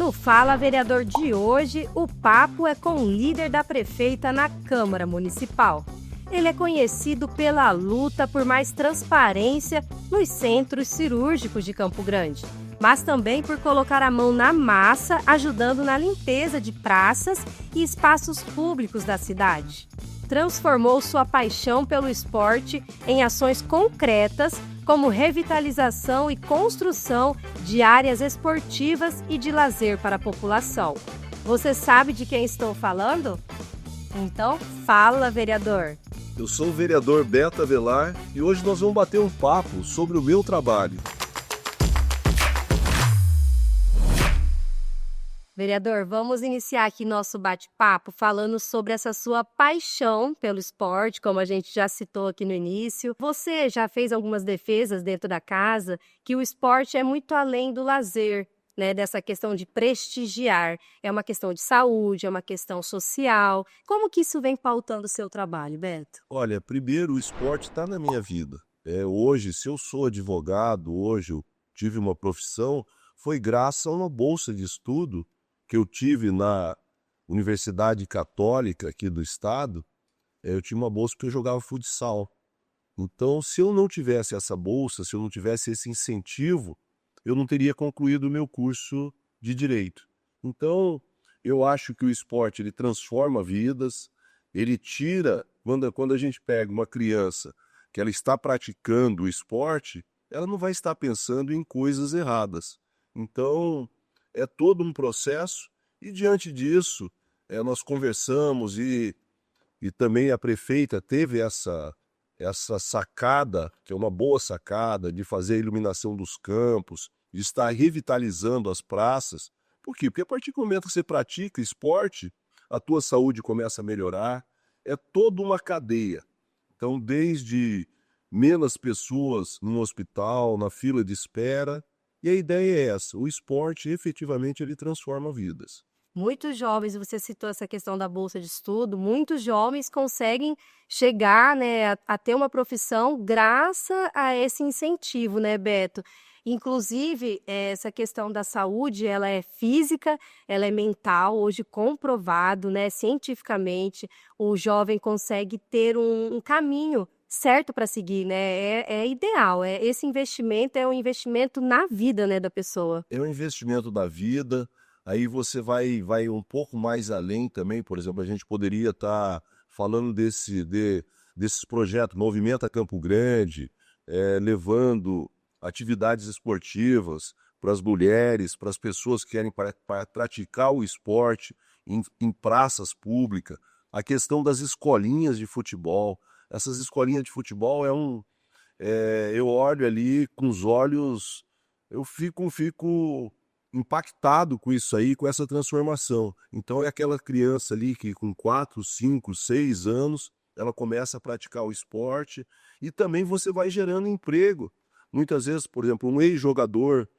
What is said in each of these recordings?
No Fala Vereador de hoje, o papo é com o líder da prefeita na Câmara Municipal. Ele é conhecido pela luta por mais transparência nos centros cirúrgicos de Campo Grande, mas também por colocar a mão na massa, ajudando na limpeza de praças e espaços públicos da cidade. Transformou sua paixão pelo esporte em ações concretas, como revitalização e construção de áreas esportivas e de lazer para a população. Você sabe de quem estou falando? Então, fala, vereador! Eu sou o vereador Beto Avelar e hoje nós vamos bater um papo sobre o meu trabalho. Vereador, vamos iniciar aqui nosso bate-papo falando sobre essa sua paixão pelo esporte, como a gente já citou aqui no início. Você já fez algumas defesas dentro da casa que o esporte é muito além do lazer, né? Dessa questão de prestigiar. É uma questão de saúde, é uma questão social. Como que isso vem pautando o seu trabalho, Beto? Olha, primeiro, o esporte está na minha vida. Hoje, se eu sou advogado, hoje eu tive uma profissão, foi graças a uma bolsa de estudo que eu tive na Universidade Católica aqui do estado. Eu tinha uma bolsa porque eu jogava futsal. Então, se eu não tivesse essa bolsa, se eu não tivesse esse incentivo, eu não teria concluído o meu curso de Direito. Então, eu acho que o esporte ele transforma vidas, ele tira, quando a gente pega uma criança que ela está praticando o esporte, ela não vai estar pensando em coisas erradas. Então, é todo um processo e, diante disso, nós conversamos e também a prefeita teve essa sacada, que é uma boa sacada, de fazer a iluminação dos campos, de estar revitalizando as praças. Por quê? Porque a partir do momento que você pratica esporte, a tua saúde começa a melhorar, é toda uma cadeia. Então, desde menos pessoas no hospital, na fila de espera. E a ideia é essa, o esporte efetivamente ele transforma vidas. Muitos jovens, você citou essa questão da bolsa de estudo, muitos jovens conseguem chegar, né, a ter uma profissão graças a esse incentivo, né, Beto? Inclusive, essa questão da saúde, ela é física, ela é mental, hoje comprovado, né, cientificamente, o jovem consegue ter um caminho certo para seguir, né? É ideal. Esse investimento é um investimento na vida, né, da pessoa. É um investimento da vida. Aí você vai um pouco mais além também. Por exemplo, a gente poderia estar falando desses projetos, Movimenta Campo Grande, levando atividades esportivas para as mulheres, para as pessoas que querem praticar o esporte em praças públicas. A questão das escolinhas de futebol. Essas escolinhas de futebol eu olho ali com os olhos, eu fico impactado com isso aí, com essa transformação. Então é aquela criança ali que com 4, 5, 6 anos, ela começa a praticar o esporte e também você vai gerando emprego. Muitas vezes, por exemplo, um ex-jogador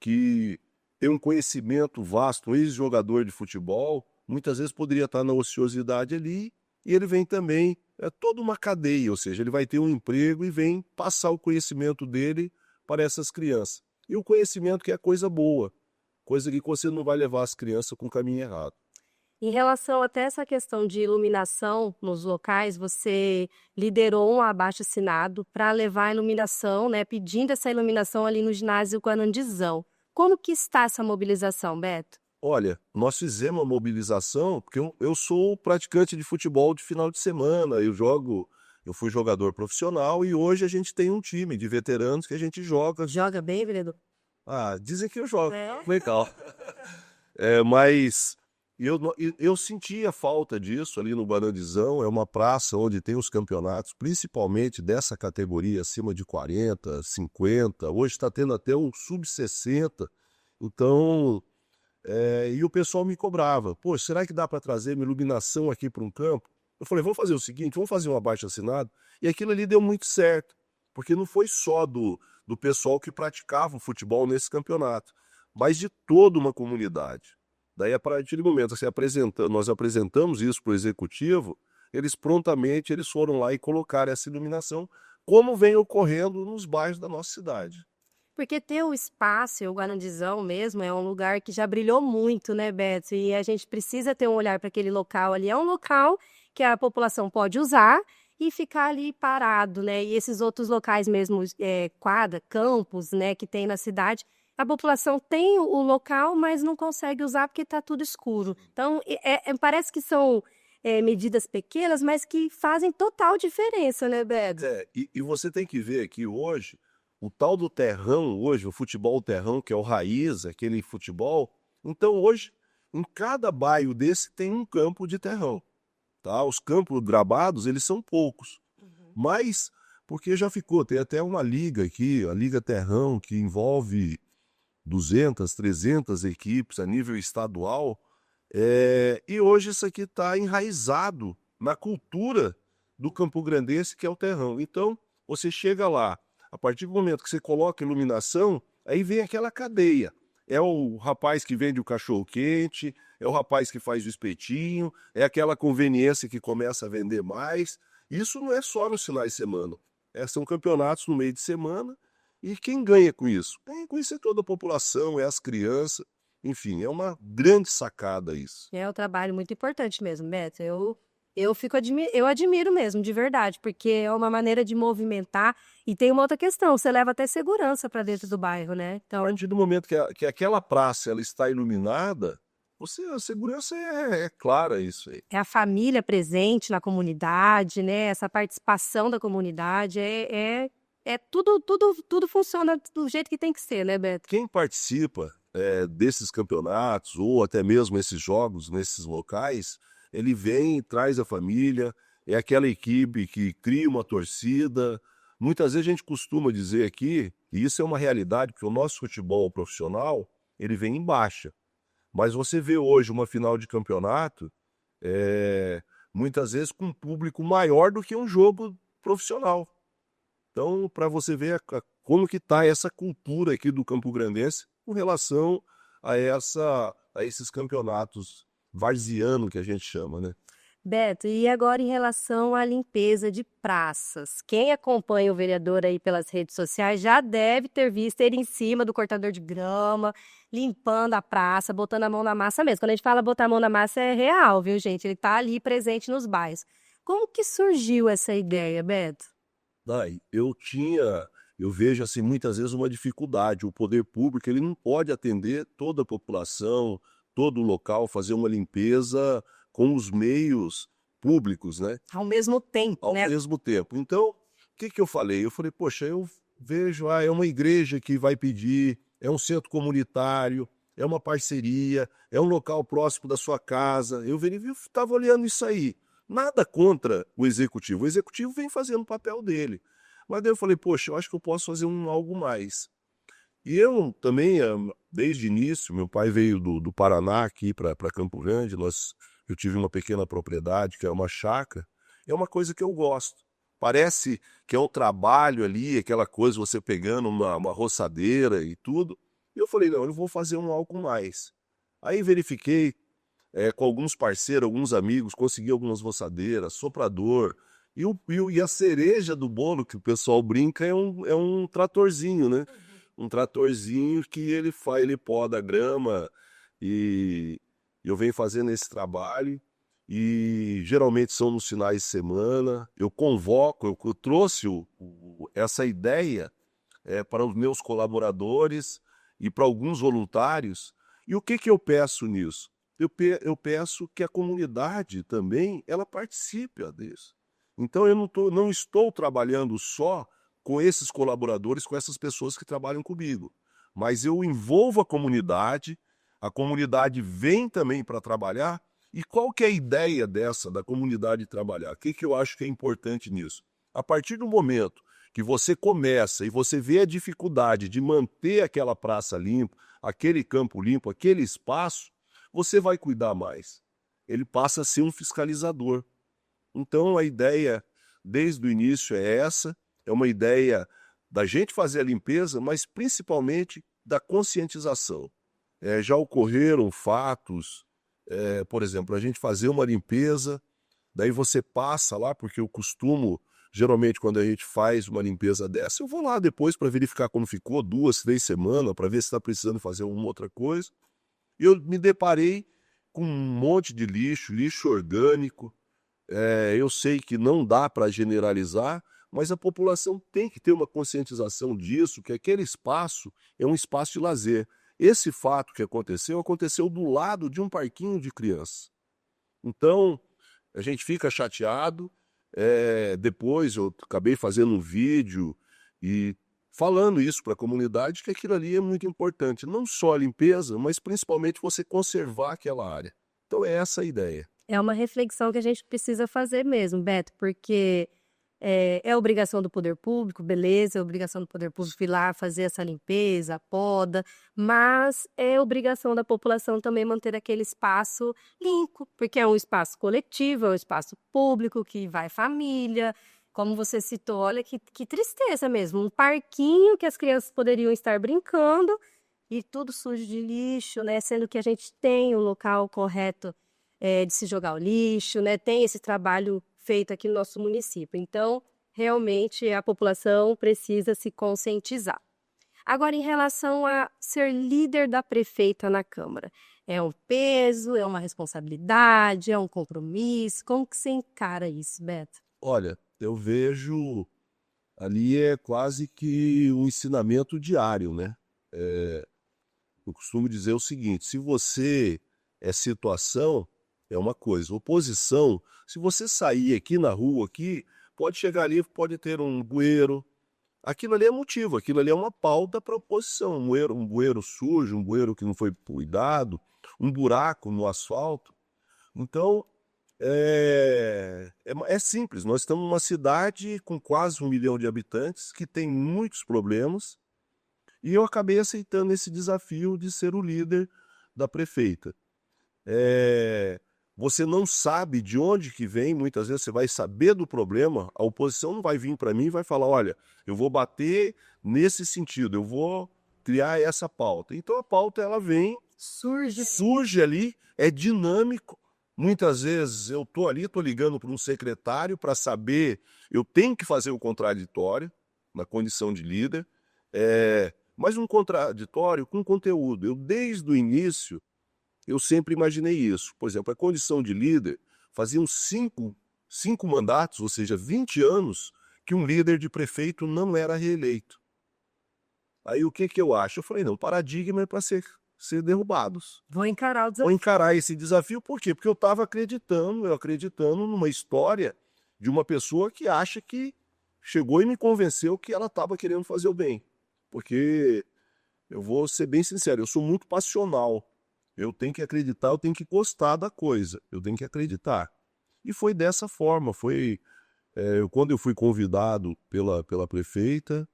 que tem um conhecimento vasto, um ex-jogador de futebol, muitas vezes poderia estar na ociosidade ali e ele vem também. É toda uma cadeia, ou seja, ele vai ter um emprego e vem passar o conhecimento dele para essas crianças. E o conhecimento que é coisa boa, coisa que você não vai levar as crianças com o caminho errado. Em relação até essa questão de iluminação nos locais, você liderou um abaixo-assinado para levar a iluminação, né, pedindo essa iluminação ali no ginásio Guanandizão. Como que está essa mobilização, Beto? Olha, nós fizemos uma mobilização, porque eu sou praticante de futebol de final de semana, eu fui jogador profissional e hoje a gente tem um time de veteranos que a gente joga. Joga bem, vereador? Dizem que eu jogo. É? Legal. Mas eu sentia falta disso ali no Banandizão, é uma praça onde tem os campeonatos, principalmente dessa categoria acima de 40, 50, hoje está tendo até um sub-60, então... e o pessoal me cobrava, pô, será que dá para trazer uma iluminação aqui para um campo? Eu falei, vamos fazer o seguinte, vamos fazer um abaixo-assinado. E aquilo ali deu muito certo, porque não foi só do pessoal que praticava o futebol nesse campeonato, mas de toda uma comunidade. Daí, a partir do momento que nós apresentamos isso para o executivo, eles prontamente foram lá e colocaram essa iluminação, como vem ocorrendo nos bairros da nossa cidade. Porque ter o espaço, e o Guarandizão mesmo, é um lugar que já brilhou muito, né, Beto? E a gente precisa ter um olhar para aquele local ali. É um local que a população pode usar e ficar ali parado, né? E esses outros locais mesmo, quadra, campos, né, que tem na cidade, a população tem o local, mas não consegue usar porque está tudo escuro. Então, parece que são medidas pequenas, mas que fazem total diferença, né, Beto? E você tem que ver que hoje, o tal do terrão, hoje, o futebol terrão, que é o raiz, aquele futebol. Então, hoje, em cada bairro desse tem um campo de terrão. Tá? Os campos gramados, eles são poucos. Mas, porque já ficou, tem até uma liga aqui, a Liga Terrão, que envolve 200, 300 equipes a nível estadual. E hoje isso aqui está enraizado na cultura do campograndense, que é o terrão. Então, você chega lá, a partir do momento que você coloca iluminação, aí vem aquela cadeia. É o rapaz que vende o cachorro-quente, é o rapaz que faz o espetinho, é aquela conveniência que começa a vender mais. Isso não é só nos finais de semana. São campeonatos no meio de semana. E quem ganha com isso? Ganha com isso é toda a população, é as crianças. Enfim, é uma grande sacada isso. É um trabalho muito importante mesmo, Beto. Eu admiro mesmo, de verdade, porque é uma maneira de movimentar. E tem uma outra questão, você leva até segurança para dentro do bairro, né? A Então, partir do momento que aquela praça ela está iluminada, a segurança é clara isso aí. é a família presente na comunidade, né? Essa participação da comunidade, tudo funciona do jeito que tem que ser, né, Beto? Quem participa desses campeonatos ou até mesmo esses jogos nesses locais, ele vem, traz a família, é aquela equipe que cria uma torcida. Muitas vezes a gente costuma dizer aqui, e isso é uma realidade, porque o nosso futebol profissional, ele vem em baixa. Mas você vê hoje uma final de campeonato, muitas vezes com um público maior do que um jogo profissional. Então, para você ver como que está essa cultura aqui do campograndense com relação a esses campeonatos varziano que a gente chama, né? Beto, e agora em relação à limpeza de praças? Quem acompanha o vereador aí pelas redes sociais já deve ter visto ele em cima do cortador de grama, limpando a praça, botando a mão na massa mesmo. Quando a gente fala botar a mão na massa é real, viu, gente? Ele tá ali presente nos bairros. Como que surgiu essa ideia, Beto? Daí, eu vejo assim muitas vezes uma dificuldade. O poder público ele não pode atender toda a população, todo o local, fazer uma limpeza com os meios públicos, né? Ao mesmo tempo, Ao né? mesmo tempo. Então, o que que eu falei? Eu falei, poxa, eu vejo, é uma igreja que vai pedir, é um centro comunitário, é uma parceria, é um local próximo da sua casa. Eu estava olhando isso aí. Nada contra o executivo vem fazendo o papel dele. Mas daí eu falei, poxa, eu acho que eu posso fazer algo mais. E eu também, desde o início, meu pai veio do Paraná aqui para Campo Grande, eu tive uma pequena propriedade, que é uma chácara, é uma coisa que eu gosto. Parece que é um trabalho ali, aquela coisa, você pegando uma roçadeira e tudo. E eu falei, não, eu vou fazer algo mais. Aí verifiquei com alguns parceiros, alguns amigos, consegui algumas roçadeiras, soprador, e a cereja do bolo, que o pessoal brinca, é um tratorzinho, né? Um tratorzinho que ele poda a grama e eu venho fazendo esse trabalho e geralmente são nos finais de semana. Eu convoco, eu trouxe essa ideia para os meus colaboradores e para alguns voluntários. E o que que eu peço nisso? Eu peço que a comunidade também ela participe disso. Então eu não estou trabalhando só com esses colaboradores, com essas pessoas que trabalham comigo. Mas eu envolvo a comunidade vem também para trabalhar. E qual que é a ideia da comunidade trabalhar? O que que eu acho que é importante nisso? A partir do momento que você começa e você vê a dificuldade de manter aquela praça limpa, aquele campo limpo, aquele espaço, você vai cuidar mais. Ele passa a ser um fiscalizador. Então a ideia, desde o início, é essa. É uma ideia da gente fazer a limpeza, mas principalmente da conscientização. Já ocorreram fatos, por exemplo, a gente fazer uma limpeza, daí você passa lá, porque eu costumo Geralmente, quando a gente faz uma limpeza dessa, eu vou lá depois para verificar como ficou, 2, 3 semanas, para ver se está precisando fazer alguma outra coisa. E eu me deparei com um monte de lixo, lixo orgânico. Eu sei que não dá para generalizar, mas a população tem que ter uma conscientização disso, que aquele espaço é um espaço de lazer. Esse fato que aconteceu do lado de um parquinho de criança. Então, a gente fica chateado. Depois eu acabei fazendo um vídeo e falando isso para a comunidade, que aquilo ali é muito importante. Não só a limpeza, mas principalmente você conservar aquela área. Então é essa a ideia. É uma reflexão que a gente precisa fazer mesmo, Beto, porque é obrigação do poder público, beleza, é obrigação do poder público ir lá fazer essa limpeza, a poda, mas é obrigação da população também manter aquele espaço limpo, porque é um espaço coletivo, é um espaço público que vai família. Como você citou, olha que tristeza mesmo, um parquinho que as crianças poderiam estar brincando e tudo sujo de lixo, né? Sendo que a gente tem o local correto de se jogar o lixo, né? Tem esse trabalho feito aqui no nosso município. Então, realmente, a população precisa se conscientizar. Agora, em relação a ser líder da prefeita na Câmara, é um peso, é uma responsabilidade, é um compromisso? Como que você encara isso, Beto? Olha, eu vejo ali é quase que um ensinamento diário, né? Eu costumo dizer o seguinte: se você é situação, é uma coisa. Oposição, se você sair aqui na rua, aqui, pode chegar ali, pode ter um bueiro. Aquilo ali é motivo, aquilo ali é uma pauta para oposição. Um bueiro sujo, um bueiro que não foi cuidado, um buraco no asfalto. Então, é simples. Nós estamos numa cidade com quase 1 milhão de habitantes, que tem muitos problemas, e eu acabei aceitando esse desafio de ser o líder da prefeita. Você não sabe de onde que vem, muitas vezes você vai saber do problema, a oposição não vai vir para mim e vai falar, olha, eu vou bater nesse sentido, eu vou criar essa pauta. Então a pauta ela vem, surge ali, é dinâmico. Muitas vezes eu estou ali, estou ligando para um secretário para saber, eu tenho que fazer o contraditório na condição de líder, mas um contraditório com conteúdo. Eu, desde o início, eu sempre imaginei isso. Por exemplo, a condição de líder fazia uns 5 mandatos, ou seja, 20 anos, que um líder de prefeito não era reeleito. Aí o que eu acho? Eu falei, não, o paradigma é para ser derrubados. Vou encarar o Vou desafio. encarar esse desafio, por quê? Porque eu estava acreditando numa história de uma pessoa que acha que chegou e me convenceu que ela estava querendo fazer o bem. Porque, eu vou ser bem sincero, eu sou muito passional. Eu tenho que acreditar, eu tenho que gostar da coisa, eu tenho que acreditar. E foi dessa forma, quando eu fui convidado pela prefeita,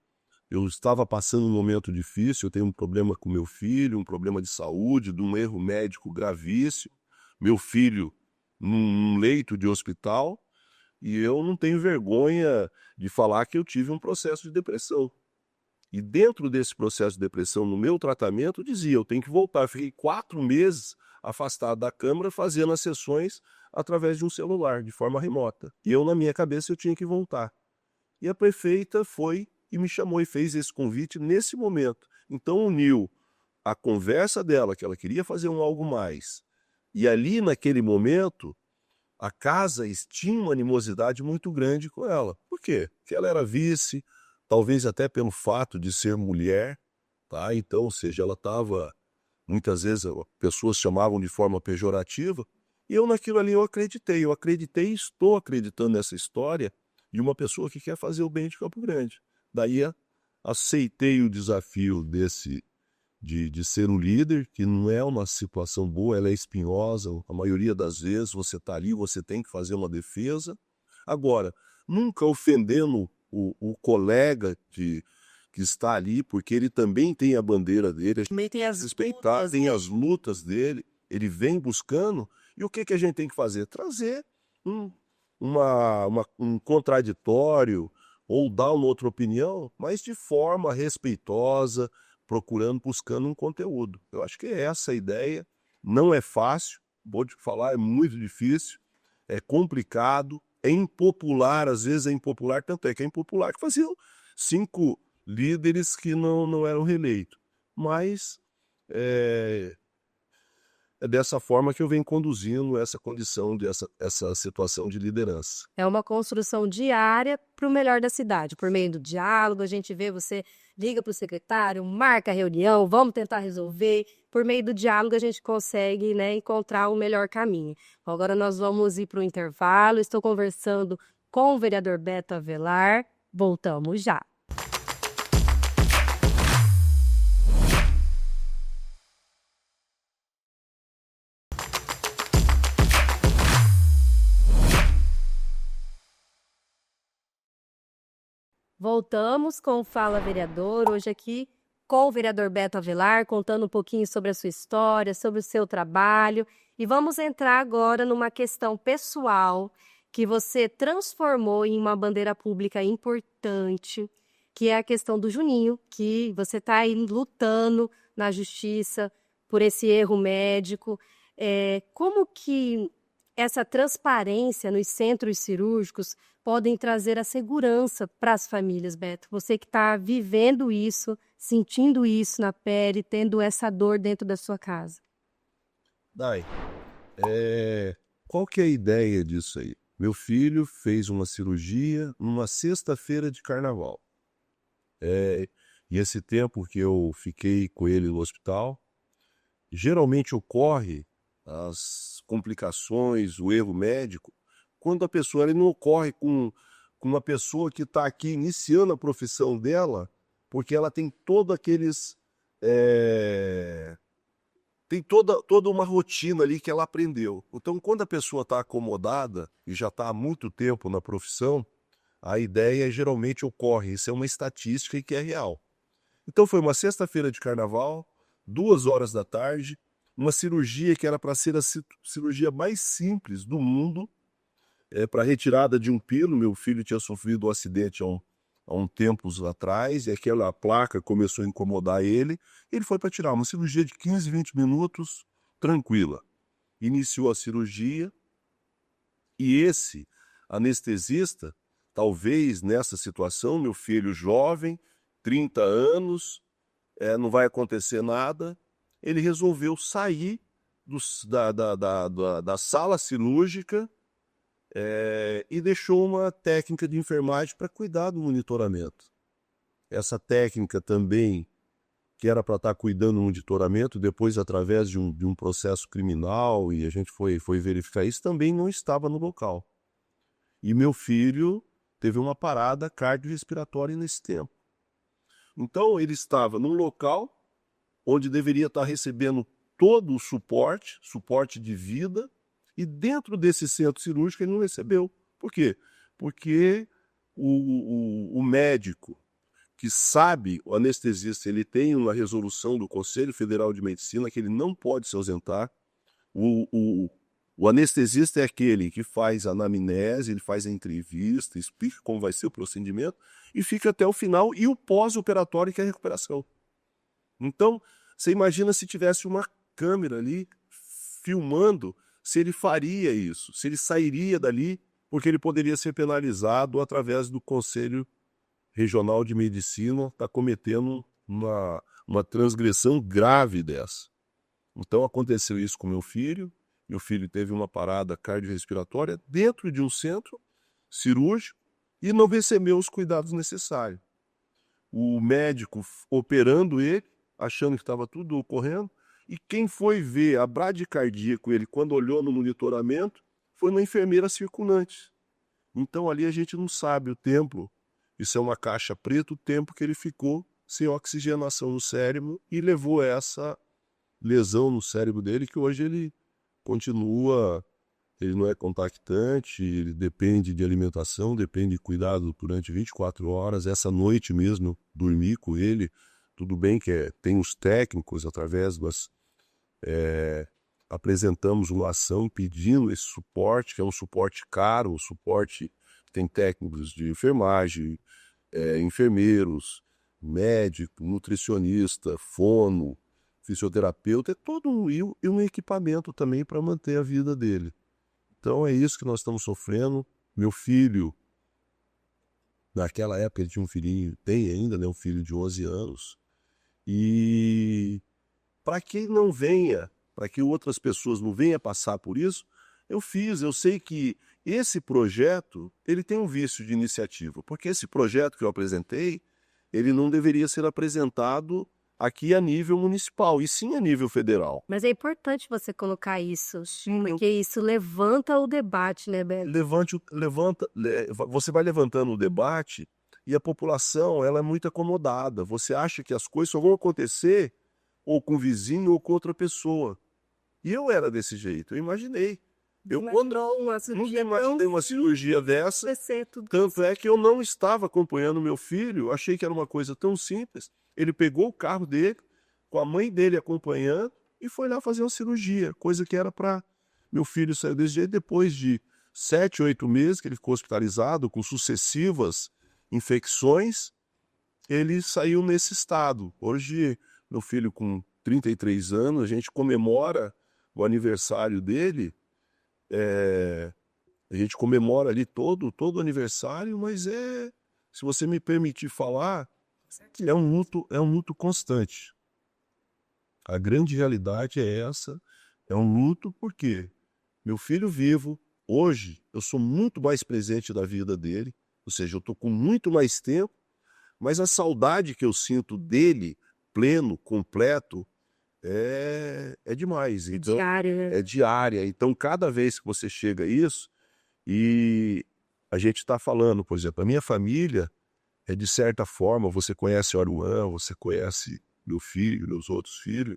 eu estava passando um momento difícil, eu tenho um problema com meu filho, um problema de saúde, de um erro médico gravíssimo, meu filho num leito de hospital, e eu não tenho vergonha de falar que eu tive um processo de depressão. E dentro desse processo de depressão, no meu tratamento, eu dizia, eu tenho que voltar. Eu fiquei 4 meses afastado da Câmara, fazendo as sessões através de um celular, de forma remota. E eu, na minha cabeça, eu tinha que voltar. E a prefeita foi e me chamou e fez esse convite nesse momento. Então uniu a conversa dela, que ela queria fazer algo mais, e ali naquele momento, a casa tinha uma animosidade muito grande com ela. Por quê? Porque ela era vice, talvez até pelo fato de ser mulher, tá? Então, ou seja, ela estava, muitas vezes, pessoas chamavam de forma pejorativa, e eu naquilo ali eu acreditei e estou acreditando nessa história de uma pessoa que quer fazer o bem de Campo Grande. Daí aceitei o desafio de ser um líder, que não é uma situação boa, ela é espinhosa, a maioria das vezes você está ali, você tem que fazer uma defesa. Agora, nunca ofendendo o colega que está ali, porque ele também tem a bandeira dele, a gente Também tem as respeitar, lutas, tem né? as lutas dele, ele vem buscando, e o que a gente tem que fazer? Trazer um contraditório, ou dar uma outra opinião, mas de forma respeitosa, buscando um conteúdo. Eu acho que é essa a ideia. Não é fácil, vou te falar, é muito difícil, é complicado, é impopular, às vezes é impopular, tanto é que é impopular que faziam 5 líderes que não eram reeleitos. Mas é dessa forma que eu venho conduzindo essa condição, essa situação de liderança. É uma construção diária para o melhor da cidade. Por meio do diálogo, a gente vê, você liga para o secretário, marca a reunião, vamos tentar resolver. Por meio do diálogo, a gente consegue, né, encontrar o melhor caminho. Agora nós vamos ir para o intervalo. Estou conversando com o vereador Beto Avelar. Voltamos já. Voltamos com o Fala Vereador, hoje aqui com o vereador Beto Avelar, contando um pouquinho sobre a sua história, sobre o seu trabalho. E vamos entrar agora numa questão pessoal que você transformou em uma bandeira pública importante, que é a questão do Juninho, que você está aí lutando na justiça por esse erro médico. Como que essa transparência nos centros cirúrgicos podem trazer a segurança para as famílias, Beto? Você que está vivendo isso, sentindo isso na pele, tendo essa dor dentro da sua casa. Dai, qual que é a ideia disso aí? Meu filho fez uma cirurgia numa sexta-feira de carnaval. E esse tempo que eu fiquei com ele no hospital, geralmente ocorre as complicações, o erro médico, quando a pessoa ele não ocorre com uma pessoa que está aqui iniciando a profissão dela, porque ela tem tem toda uma rotina ali que ela aprendeu. Então, quando a pessoa está acomodada e já está há muito tempo na profissão, a ideia geralmente ocorre. Isso é uma estatística e que é real. Então, foi uma sexta-feira de carnaval, 2 horas da tarde, uma cirurgia que era para ser a cirurgia mais simples do mundo, para retirada de um pino. Meu filho tinha sofrido um acidente há um tempo atrás, e aquela placa começou a incomodar ele. Ele foi para tirar uma cirurgia de 15, 20 minutos, tranquila. Iniciou a cirurgia, e esse anestesista, talvez nessa situação, meu filho jovem, 30 anos, não vai acontecer nada, ele resolveu sair da sala cirúrgica e deixou uma técnica de enfermagem para cuidar do monitoramento. Essa técnica também, que era para estar cuidando do monitoramento, depois através de um processo criminal, e a gente foi verificar isso, também não estava no local. E meu filho teve uma parada cardiorrespiratória nesse tempo. Então ele estava num local onde deveria estar recebendo todo o suporte de vida, e dentro desse centro cirúrgico ele não recebeu. Por quê? Porque o médico que sabe, o anestesista, ele tem uma resolução do Conselho Federal de Medicina que ele não pode se ausentar. O anestesista é aquele que faz a anamnese, ele faz a entrevista, explica como vai ser o procedimento e fica até o final, e o pós-operatório, que é a recuperação. Então, você imagina se tivesse uma câmera ali filmando, se ele faria isso, se ele sairia dali, porque ele poderia ser penalizado através do Conselho Regional de Medicina, está cometendo uma transgressão grave dessa. Então aconteceu isso com meu filho teve uma parada cardiorrespiratória dentro de um centro cirúrgico e não recebeu os cuidados necessários. O médico operando ele, achando que estava tudo ocorrendo, e quem foi ver a bradicardia com ele quando olhou no monitoramento foi uma enfermeira circulante. Então ali a gente não sabe o tempo, isso é uma caixa preta, o tempo que ele ficou sem oxigenação no cérebro e levou essa lesão no cérebro dele, que hoje ele continua, ele não é contactante, ele depende de alimentação, depende de cuidado durante 24 horas. Essa noite mesmo eu dormi com ele. Tudo bem que tem os técnicos, através das... apresentamos uma ação pedindo esse suporte, que é um suporte caro, um suporte que tem técnicos de enfermagem, enfermeiros, médico, nutricionista, fono, fisioterapeuta, é todo um equipamento também para manter a vida dele. Então é isso que nós estamos sofrendo. Meu filho, naquela época ele tinha um filhinho, tem ainda, né, um filho de 11 anos. E para que não venha, para que outras pessoas não venham passar por isso, eu sei que esse projeto, ele tem um vício de iniciativa, porque esse projeto que eu apresentei, ele não deveria ser apresentado aqui a nível municipal, e sim a nível federal. Mas é importante você colocar isso, porque isso levanta o debate, né, Beto? Você vai levantando o debate e a população, ela é muito acomodada. Você acha que as coisas só vão acontecer ou com o vizinho ou com outra pessoa. E eu era desse jeito, eu imaginei. Nunca imaginei uma cirurgia dessa, tanto é que eu não estava acompanhando meu filho, achei que era uma coisa tão simples. Ele pegou o carro dele, com a mãe dele acompanhando, e foi lá fazer uma cirurgia, coisa que era para... Meu filho saiu desse jeito depois de 7, 8 meses, que ele ficou hospitalizado, com sucessivas infecções, ele saiu nesse estado. Hoje, meu filho com 33 anos, a gente comemora o aniversário dele, a gente comemora ali todo o aniversário, mas se você me permitir falar, é um luto constante. A grande realidade é essa, é um luto porque meu filho vivo, hoje eu sou muito mais presente da vida dele, ou seja, eu estou com muito mais tempo, mas a saudade que eu sinto dele, pleno, completo, é demais. Então, Diário, né? é diária. Então, cada vez que você chega a isso, e a gente está falando, por exemplo, a minha família é de certa forma, você conhece o Aruan, você conhece meu filho, meus outros filhos,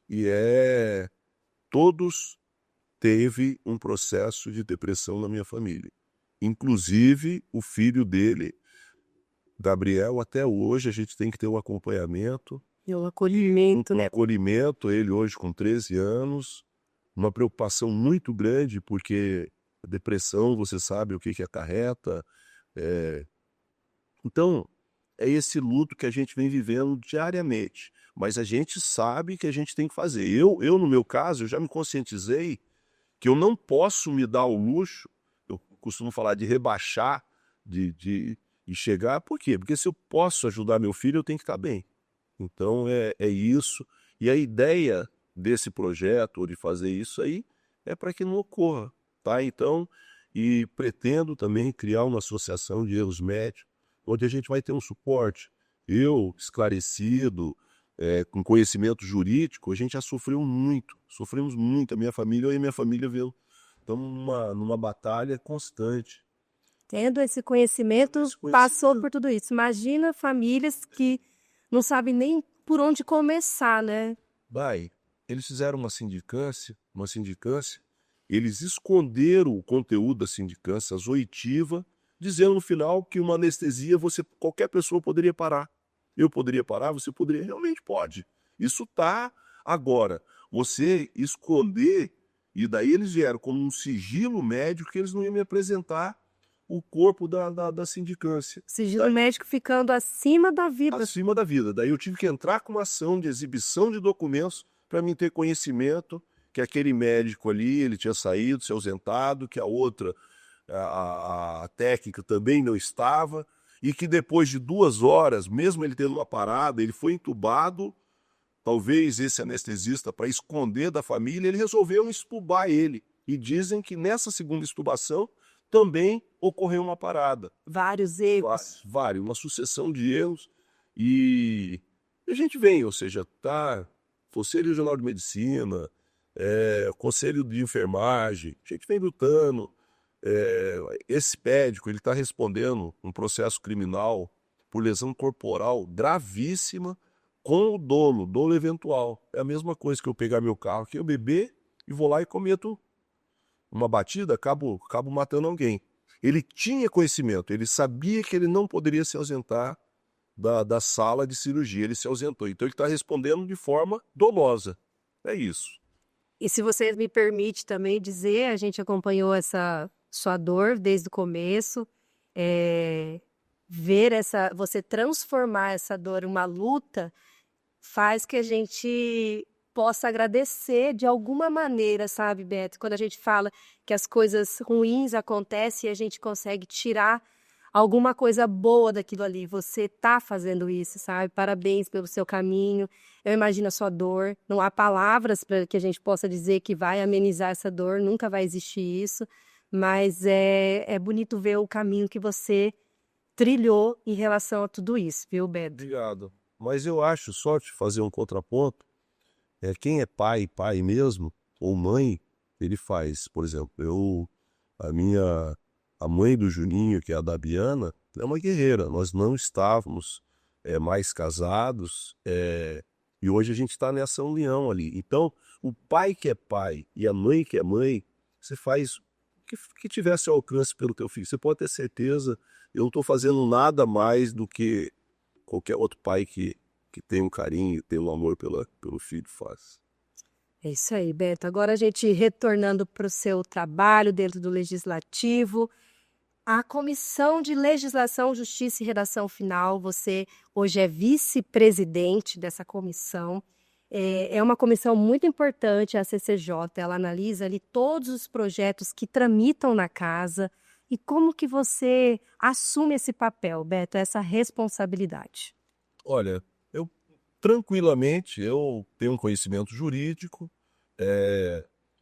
e todos teve um processo de depressão na minha família. Inclusive o filho dele, Gabriel, até hoje a gente tem que ter um acompanhamento. E o acolhimento, né? Acolhimento, ele hoje com 13 anos, uma preocupação muito grande, porque a depressão, você sabe o que acarreta. Então, é esse luto que a gente vem vivendo diariamente, mas a gente sabe que a gente tem que fazer. No meu caso, eu já me conscientizei que eu não posso me dar o luxo, eu costumo falar de rebaixar, de chegar, por quê? Porque se eu posso ajudar meu filho, eu tenho que estar bem. Então é isso, e a ideia desse projeto, ou de fazer isso aí, é para que não ocorra, tá? Então, e pretendo também criar uma associação de erros médicos, onde a gente vai ter um suporte. Eu, esclarecido, com conhecimento jurídico, a gente já sofremos muito, a minha família, eu e a minha família estamos numa batalha constante. Tendo esse conhecimento, passou por tudo isso. Imagina famílias que não sabem nem por onde começar, né? Eles fizeram uma sindicância, eles esconderam o conteúdo da sindicância, as oitivas, dizendo no final que uma anestesia qualquer pessoa poderia parar. Eu poderia parar, você poderia, realmente pode. Isso tá agora. Você esconder, e daí eles vieram como um sigilo médico que eles não iam me apresentar o corpo da sindicância. Sigilo médico ficando acima da vida. Acima da vida. Daí eu tive que entrar com uma ação de exibição de documentos para mim ter conhecimento que aquele médico ali, ele tinha saído, se ausentado, que a outra, a técnica também não estava, e que depois de 2 horas, mesmo ele tendo uma parada, ele foi entubado, talvez esse anestesista, para esconder da família, ele resolveu estubar ele. E dizem que nessa segunda estubação também ocorreu uma parada. Vários erros. Vários, uma sucessão de erros. E a gente vem, ou seja, Conselho Regional de Medicina, Conselho de Enfermagem, a gente vem lutando. Esse médico, ele está respondendo um processo criminal por lesão corporal gravíssima com o dolo eventual. É a mesma coisa que eu pegar meu carro aqui, eu beber e vou lá e cometo uma batida, acabo matando alguém. Ele tinha conhecimento, ele sabia que ele não poderia se ausentar da sala de cirurgia, ele se ausentou. Então ele está respondendo de forma dolosa. É isso. E se você me permite também dizer, a gente acompanhou essa sua dor desde o começo, ver você transformar essa dor em uma luta, faz que a gente possa agradecer de alguma maneira, sabe, Beto? Quando a gente fala que as coisas ruins acontecem e a gente consegue tirar alguma coisa boa daquilo ali. Você tá fazendo isso, sabe? Parabéns pelo seu caminho. Eu imagino a sua dor. Não há palavras para que a gente possa dizer que vai amenizar essa dor, nunca vai existir isso. Mas é bonito ver o caminho que você trilhou em relação a tudo isso, viu, Beto? Obrigado. Mas eu acho, só te fazer um contraponto, quem é pai mesmo, ou mãe, ele faz. Por exemplo, a minha, a mãe do Juninho, que é a da Biana, é uma guerreira. Nós não estávamos mais casados, e hoje a gente está nessa união ali. Então, o pai que é pai e a mãe que é mãe, você faz que tiver seu alcance pelo teu filho. Você pode ter certeza, eu não estou fazendo nada mais do que qualquer outro pai que tem um carinho, tem um amor pelo filho faz. É isso aí, Beto. Agora a gente retornando para o seu trabalho dentro do Legislativo, a Comissão de Legislação, Justiça e Redação Final, você hoje é vice-presidente dessa comissão. É uma comissão muito importante, a CCJ, ela analisa ali todos os projetos que tramitam na casa. E como que você assume esse papel, Beto, essa responsabilidade? Olha, tranquilamente, eu tenho um conhecimento jurídico.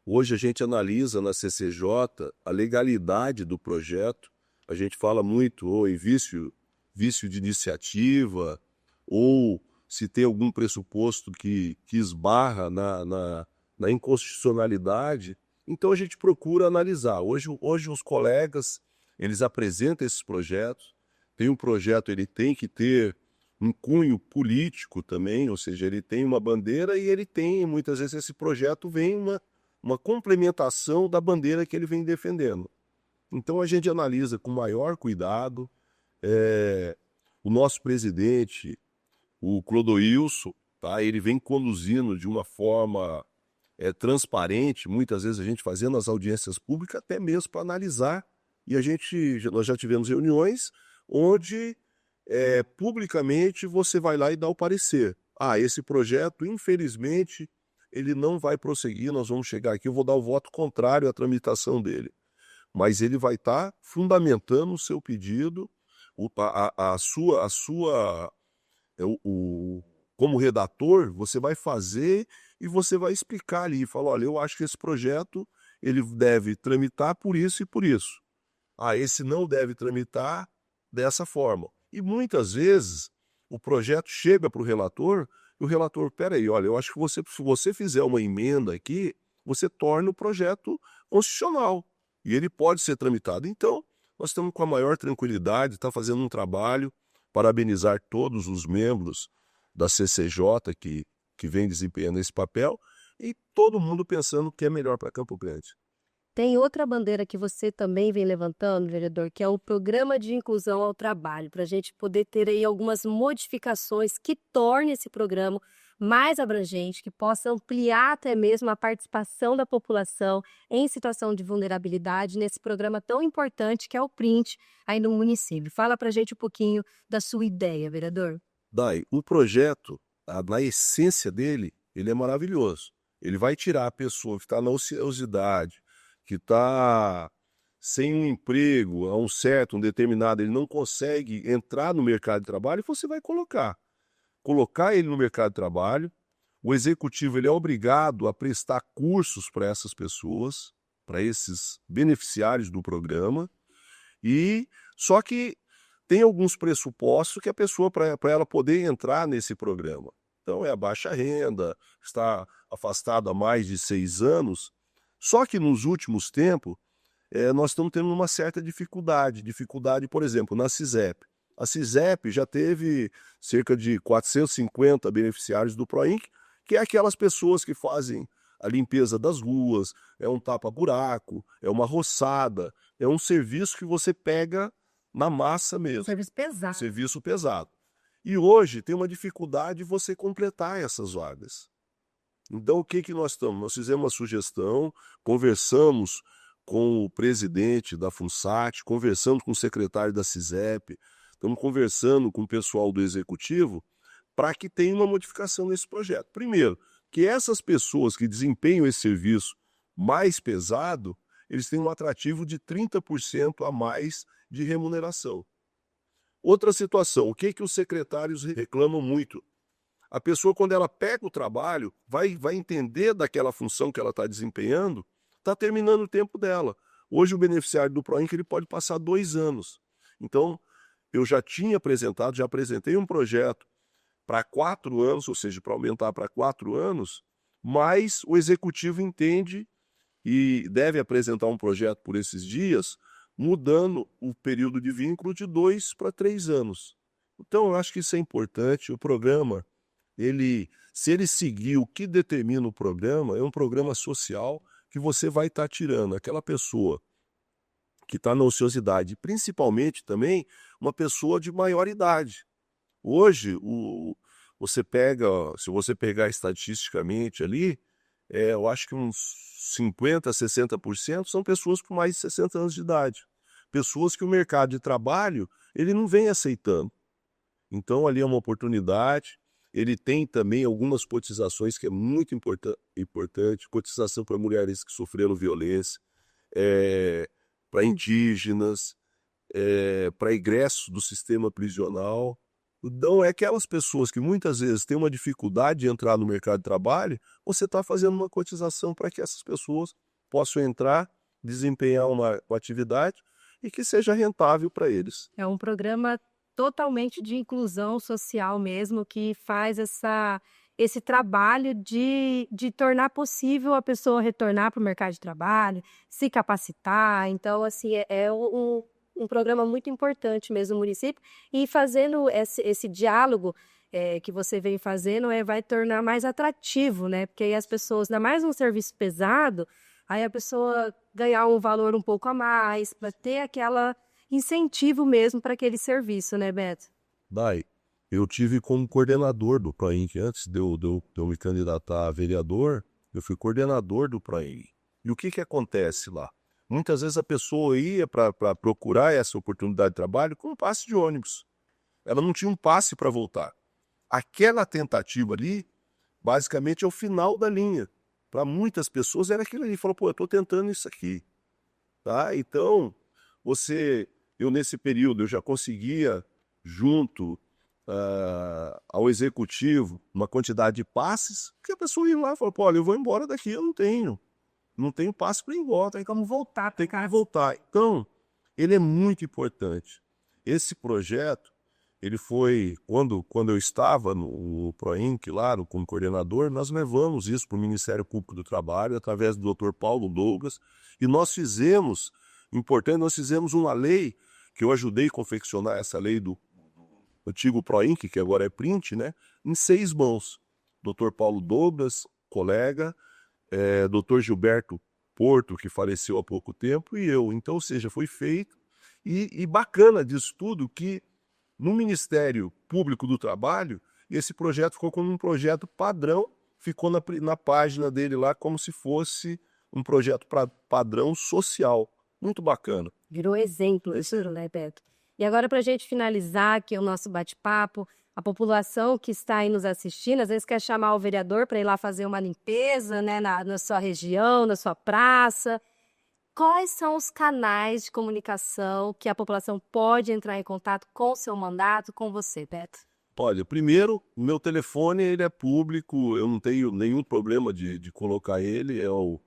Hoje a gente analisa na CCJ a legalidade do projeto. A gente fala muito em vício de iniciativa, ou se tem algum pressuposto que esbarra na inconstitucionalidade. Então a gente procura analisar. Hoje os colegas, eles apresentam esses projetos. Tem um projeto, ele tem que ter um cunho político também, ou seja, ele tem uma bandeira e ele tem, muitas vezes, esse projeto vem uma complementação da bandeira que ele vem defendendo. Então a gente analisa com maior cuidado. O nosso presidente, o Clodoilson, tá, ele vem conduzindo de uma forma transparente, muitas vezes a gente fazendo as audiências públicas até mesmo para analisar, e nós já tivemos reuniões onde publicamente você vai lá e dá o parecer. Esse projeto, infelizmente, ele não vai prosseguir, nós vamos chegar aqui, eu vou dar o voto contrário à tramitação dele. Mas ele vai estar fundamentando o seu pedido, como redator, você vai fazer e você vai explicar ali, falar, olha, eu acho que esse projeto ele deve tramitar por isso e por isso. Esse não deve tramitar dessa forma. E muitas vezes o projeto chega para o relator e o relator, peraí, olha, eu acho que se você fizer uma emenda aqui, você torna o projeto constitucional e ele pode ser tramitado. Então, nós estamos com a maior tranquilidade, está fazendo um trabalho, parabenizar todos os membros da CCJ que vem desempenhando esse papel e todo mundo pensando o que é melhor para Campo Grande. Tem outra bandeira que você também vem levantando, vereador, que é o Programa de Inclusão ao Trabalho, para a gente poder ter aí algumas modificações que tornem esse programa mais abrangente, que possa ampliar até mesmo a participação da população em situação de vulnerabilidade nesse programa tão importante que é o PRINT aí no município. Fala para a gente um pouquinho da sua ideia, vereador. Dai, o projeto, na essência dele, ele é maravilhoso. Ele vai tirar a pessoa que está na ociosidade, que está sem um emprego, um determinado, ele não consegue entrar no mercado de trabalho, e você vai colocar ele no mercado de trabalho. O executivo ele é obrigado a prestar cursos para essas pessoas, para esses beneficiários do programa, e só que tem alguns pressupostos que a pessoa, para ela poder entrar nesse programa. Então, é a baixa renda, está afastado há mais de 6 anos. Só que nos últimos tempos, nós estamos tendo uma certa dificuldade, por exemplo, na CISEP. A CISEP já teve cerca de 450 beneficiários do PROINC, que é aquelas pessoas que fazem a limpeza das ruas, é um tapa-buraco, é uma roçada, é um serviço que você pega na massa mesmo. Serviço pesado. Serviço pesado. E hoje tem uma dificuldade de você completar essas vagas. Então, o que nós estamos? Nós fizemos uma sugestão, conversamos com o presidente da FUNSAT, conversamos com o secretário da CISEP, estamos conversando com o pessoal do Executivo para que tenha uma modificação nesse projeto. Primeiro, que essas pessoas que desempenham esse serviço mais pesado, eles têm um atrativo de 30% a mais de remuneração. Outra situação, o que os secretários reclamam muito? A pessoa, quando ela pega o trabalho, vai entender daquela função que ela está desempenhando, está terminando o tempo dela. Hoje, o beneficiário do PROINC ele pode passar 2 anos. Então, eu já apresentei um projeto para 4 anos, ou seja, para aumentar para 4 anos, mas o executivo entende e deve apresentar um projeto por esses dias, mudando o período de vínculo de 2 para 3 anos. Então, eu acho que isso é importante. O programa, se ele seguir o que determina o programa, é um programa social que você vai estar tirando aquela pessoa que está na ociosidade, principalmente também uma pessoa de maior idade. Hoje, se você pegar estatisticamente ali, eu acho que uns 50%, 60% são pessoas com mais de 60 anos de idade. Pessoas que o mercado de trabalho ele não vem aceitando. Então, ali é uma oportunidade. Ele tem também algumas cotizações que é muito importante. Cotização para mulheres que sofreram violência, para indígenas, para ingresso do sistema prisional. Então, é aquelas pessoas que muitas vezes têm uma dificuldade de entrar no mercado de trabalho, você está fazendo uma cotização para que essas pessoas possam entrar, desempenhar uma atividade e que seja rentável para eles. É um programa totalmente de inclusão social mesmo, que faz esse trabalho de tornar possível a pessoa retornar para o mercado de trabalho, se capacitar. Então, assim, um programa muito importante mesmo no município, e fazendo esse diálogo que você vem fazendo vai tornar mais atrativo, né? Porque aí as pessoas, ainda mais um serviço pesado, aí a pessoa ganhar um valor um pouco a mais, para ter aquela incentivo mesmo para aquele serviço, né, Beto? Dai, eu tive como coordenador do PROINC, antes de eu me candidatar a vereador, eu fui coordenador do PROINC. E o que acontece lá? Muitas vezes a pessoa ia para procurar essa oportunidade de trabalho com um passe de ônibus. Ela não tinha um passe para voltar. Aquela tentativa ali, basicamente, é o final da linha. Para muitas pessoas era aquilo ali. Falou, pô, eu estou tentando isso aqui. Tá? Então, eu nesse período, eu já conseguia, junto ao executivo, uma quantidade de passes, que a pessoa ia lá e falou, pô, olha, eu vou embora daqui, eu não tenho passe para ir embora, tem como voltar, tem que voltar. Então, ele é muito importante. Esse projeto, ele foi, quando eu estava no PROINC, lá, como coordenador, nós levamos isso para o Ministério Público do Trabalho, através do Dr. Paulo Douglas, e nós fizemos uma lei, que eu ajudei a confeccionar essa lei do antigo PROINC, que agora é Print, né, em 6 mãos. Dr. Paulo Douglas, colega, Dr. Gilberto Porto, que faleceu há pouco tempo, e eu. Então, ou seja, foi feito. E bacana disso tudo que no Ministério Público do Trabalho, esse projeto ficou como um projeto padrão, ficou na página dele lá como se fosse um projeto padrão social. Muito bacana. Virou exemplo isso, né, Beto? E agora, para a gente finalizar aqui o nosso bate-papo, a população que está aí nos assistindo, às vezes quer chamar o vereador para ir lá fazer uma limpeza, né, na sua região, na sua praça. Quais são os canais de comunicação que a população pode entrar em contato com o seu mandato, com você, Beto? Olha, primeiro, o meu telefone ele é público, eu não tenho nenhum problema de colocar ele, é o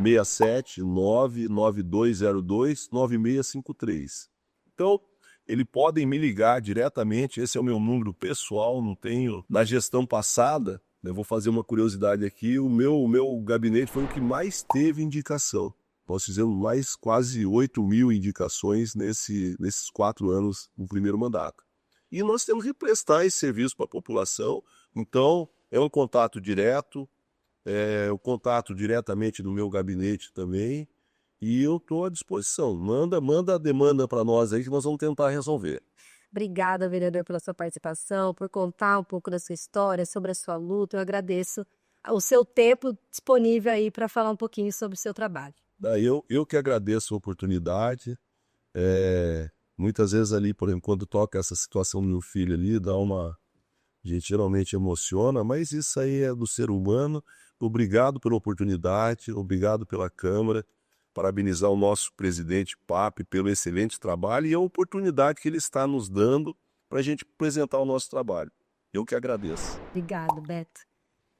67992029653. Então, eles podem me ligar diretamente, esse é o meu número pessoal, não tenho. Na gestão passada, eu vou fazer uma curiosidade aqui, o meu gabinete foi o que mais teve indicação. Nós fizemos mais quase 8.000 indicações nesses 4 anos no primeiro mandato. E nós temos que prestar esse serviço para a população, então é um contato direto, o contato diretamente do meu gabinete também, e eu estou à disposição. Manda a demanda para nós aí que nós vamos tentar resolver. Obrigada, vereador, pela sua participação, por contar um pouco da sua história, sobre a sua luta. Eu agradeço o seu tempo disponível aí para falar um pouquinho sobre o seu trabalho. Eu que agradeço a oportunidade. Muitas vezes ali, por exemplo, quando toca essa situação do meu filho ali, A gente geralmente emociona, mas isso aí é do ser humano. Obrigado pela oportunidade, obrigado pela Câmara. Parabenizar o nosso presidente Pape pelo excelente trabalho e a oportunidade que ele está nos dando para a gente apresentar o nosso trabalho. Eu que agradeço. Obrigado, Beto.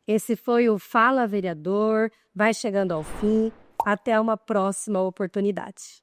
Esse foi o Fala Vereador, vai chegando ao fim. Até uma próxima oportunidade.